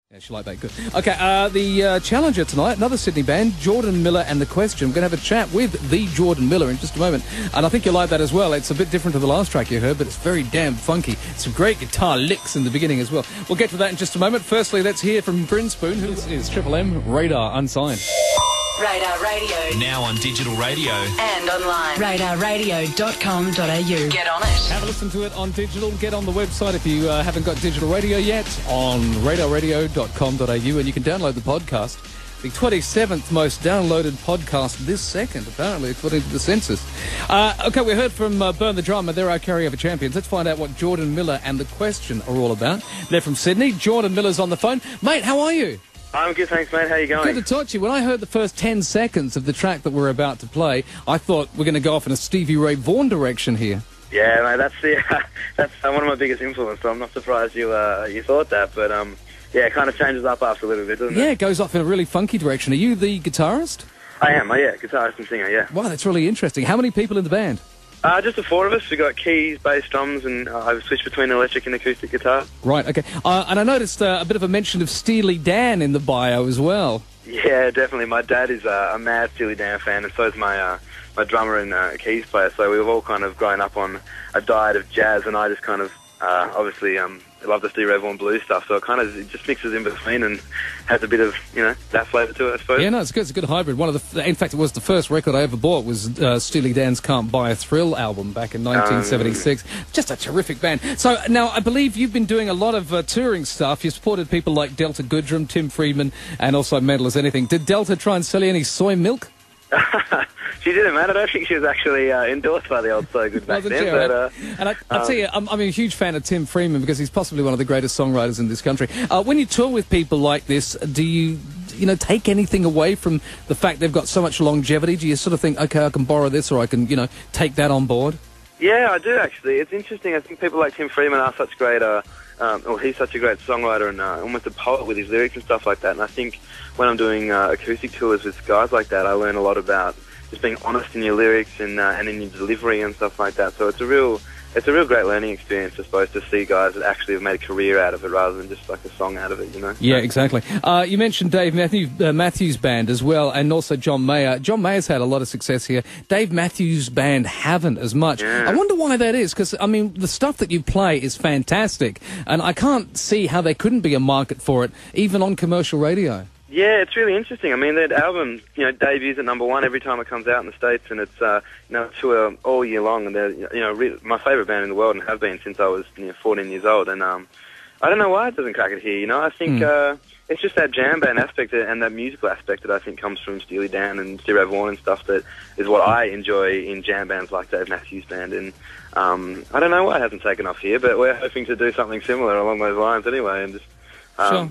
Yeah, she like that. Good. Okay, the challenger tonight, another Sydney band, Jordan Millar and The Question. We're going to have a chat with the Jordan Millar in just a moment. And I think you'll like that as well. It's a bit different to the last track you heard, but it's very damn funky. Some great guitar licks in the beginning as well. We'll get to that in just a moment. Firstly, let's hear from Grinspoon, who is Triple M Radar Unsigned. Radar Radio. Now on digital radio. And online. radarradio.com.au. Get on it. Have a listen to it on digital. Get on the website if you haven't got digital radio yet on radarradio.com.au, and you can download the podcast. The 27th most downloaded podcast this second, apparently, according to the census. Okay, we heard from Burn the Drummer. They're our carryover champions. Let's find out what Jordan Millar and The Question are all about. They're from Sydney. Jordan Millar's on the phone. Mate, how are you? I'm good, thanks, mate. How you going? Good to talk to you. When I heard the first 10 seconds of the track that we're about to play, I thought we're going to go off in a Stevie Ray Vaughan direction here. Yeah, mate, that's one of my biggest influences, so I'm not surprised you thought that, but yeah, it kind of changes up after a little bit, doesn't it? Yeah, it goes off in a really funky direction. Are you the guitarist? I am, yeah, guitarist and singer, yeah. Wow, that's really interesting. How many people in the band? Just the four of us. We've got keys, bass, drums, and I've switched between electric and acoustic guitar. Right, okay. And I noticed a bit of a mention of Steely Dan in the bio as well. Yeah, definitely. My dad is a mad Steely Dan fan, and so is my drummer and keys player, so we've all kind of grown up on a diet of jazz, and I just kind of, obviously, love the Stevie Ray Vaughan blues stuff, so it just mixes in between and has a bit of, that flavour to it, I suppose. Yeah, no, it's good. It's a good hybrid. In fact, it was the first record I ever bought was Steely Dan's Can't Buy a Thrill album back in 1976. Just a terrific band. So, now, I believe you've been doing a lot of touring stuff. You supported people like Delta Goodrem, Tim Friedman, and also Mental as Anything. Did Delta try and sell you any soy milk? She didn't, man. I don't think she was actually endorsed by the old So Good back then. But, and I'll tell you, I'm a huge fan of Tim Friedman because he's possibly one of the greatest songwriters in this country. When you tour with people like this, do you take anything away from the fact they've got so much longevity? Do you sort of think, okay, I can borrow this or I can, take that on board? Yeah, I do, actually. It's interesting. I think people like Tim Friedman are such great... he's such a great songwriter and almost a poet with his lyrics and stuff like that. And I think when I'm doing acoustic tours with guys like that, I learn a lot about just being honest in your lyrics and in your delivery and stuff like that. So it's a real great learning experience, I suppose, to see guys that actually have made a career out of it rather than just like a song out of it, Yeah, exactly. You mentioned Dave Matthews Band as well, and also John Mayer. John Mayer's had a lot of success here. Dave Matthews Band haven't as much. Yeah. I wonder why that is, because, the stuff that you play is fantastic, and I can't see how there couldn't be a market for it, even on commercial radio. Yeah, it's really interesting. That album, debuts at #1 every time it comes out in the States, and it's, tour all year long, and they're, my favourite band in the world and have been since I was 14 years old, and I don't know why it doesn't crack it here, I think it's just that jam band aspect and that musical aspect that I think comes from Steely Dan and Stevie Ray Vaughan and stuff that is what I enjoy in jam bands like Dave Matthews Band, and I don't know why it hasn't taken off here, but we're hoping to do something similar along those lines anyway, and just, sure.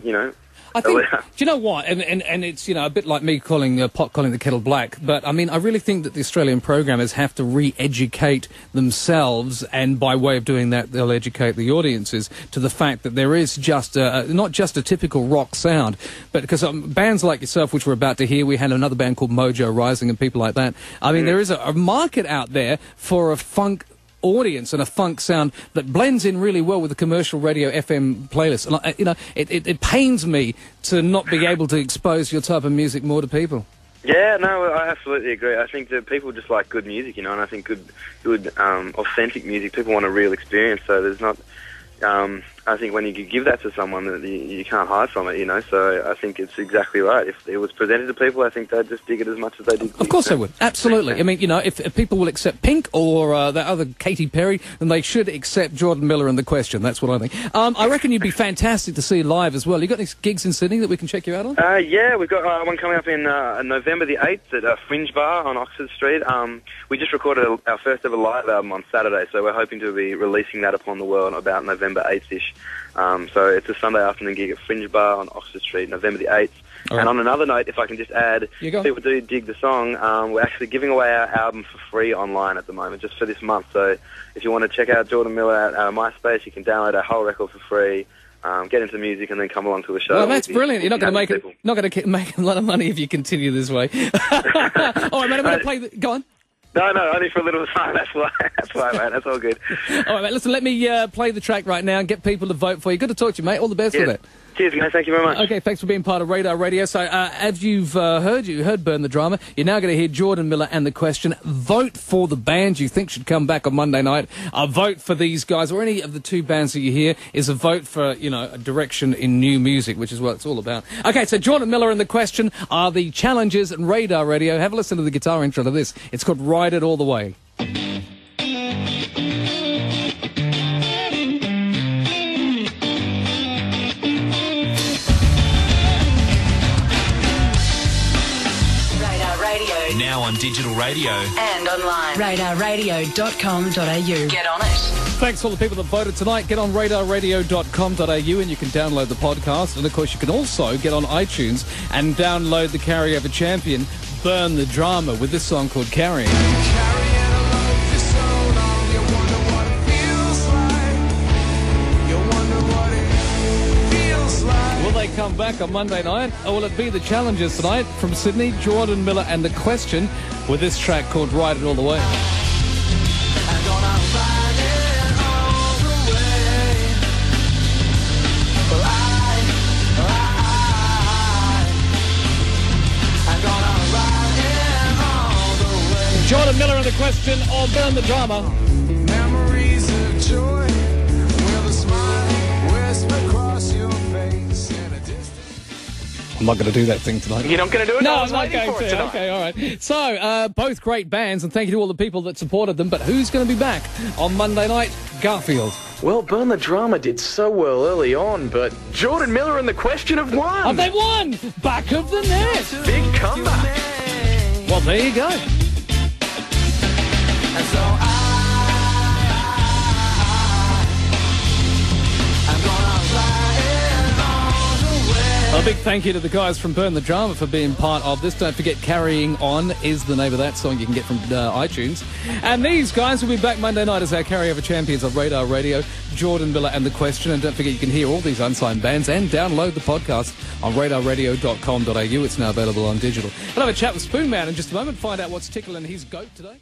I think, do you know what? And it's, a bit like me calling pot calling the kettle black, but I really think that the Australian programmers have to re-educate themselves, and by way of doing that, they'll educate the audiences to the fact that there is just not just a typical rock sound, but because bands like yourself, which we're about to hear, we had another band called Mojo Rising and people like that. There is a market out there for a funk audience and a funk sound that blends in really well with the commercial radio FM playlist. And it pains me to not be able to expose your type of music more to people. Yeah, no, I absolutely agree. I think that people just like good music, and I think good authentic music. People want a real experience, so there's not... I think when you give that to someone, that you can't hide from it, so I think it's exactly right. If it was presented to people, I think they'd just dig it as much as they did. Of course they would, absolutely. If people will accept Pink or the other Katy Perry, then they should accept Jordan Millar and The Question. That's what I think. I reckon you'd be fantastic to see live as well. You got any gigs in Sydney that we can check you out on? Yeah, we've got one coming up in November the 8th at Fringe Bar on Oxford Street. We just recorded our first ever live album on Saturday, so we're hoping to be releasing that upon the world about November 8th-ish. So it's a Sunday afternoon gig at Fringe Bar on Oxford Street, November the 8th. Right. And on another note, if I can just add, people do dig the song, we're actually giving away our album for free online at the moment, just for this month. So if you want to check out Jordan Millar at MySpace, you can download our whole record for free, get into music, and then come along to the show. Well, that's brilliant. You're not going to make a lot of money if you continue this way. All right, mate, I'm going to play... Go on. No, only for a little time. That's why, mate. That's all good. All right, mate. Listen, let me play the track right now and get people to vote for you. Good to talk to you, mate. All the best with it. Cheers, guys. Thank you very much. Okay, thanks for being part of Radar Radio. So, as you've heard Burn the Drama, you're now going to hear Jordan Miller and the question. Vote for the band you think should come back on Monday night. A vote for these guys, or any of the two bands that you hear, is a vote for, a direction in new music, which is what it's all about. Okay, so Jordan Miller and the question are the challenges at Radar Radio. Have a listen to the guitar intro to this. It's called Ride It All the Way. Now on digital radio. And online. RadarRadio.com.au. Get on it. Thanks to all the people that voted tonight. Get on RadarRadio.com.au and you can download the podcast. And, of course, you can also get on iTunes and download the Carryover Champion, Burn the Drama, with this song called Carrying. Come back on Monday night, or will it be the challenges tonight? From Sydney, Jordan Miller and the question with this track called Ride It All the Way. Jordan Miller and the question on Burn the Drama. Memories of joy with a smile whisper across your face. I'm not going to do that thing tonight. You're not going to do it? No, I'm not going to. Okay, all right. So, both great bands, and thank you to all the people that supported them, but who's going to be back on Monday night? Garfield. Well, Burn the Drama did so well early on, but Jordan Miller and the question have won. Oh, they won! Back of the net! Big comeback. Well, there you go. And so I'm gonna ride it all the way. A big thank you to the guys from Burn the Drama for being part of this. Don't forget, Carrying On is the name of that song you can get from iTunes. And these guys will be back Monday night as our Carryover Champions of Radar Radio. Jordan Miller and the question. And don't forget, you can hear all these unsigned bands and download the podcast on radarradio.com.au. It's now available on digital. I'll have a chat with Spoonman in just a moment, find out what's tickling his goat today.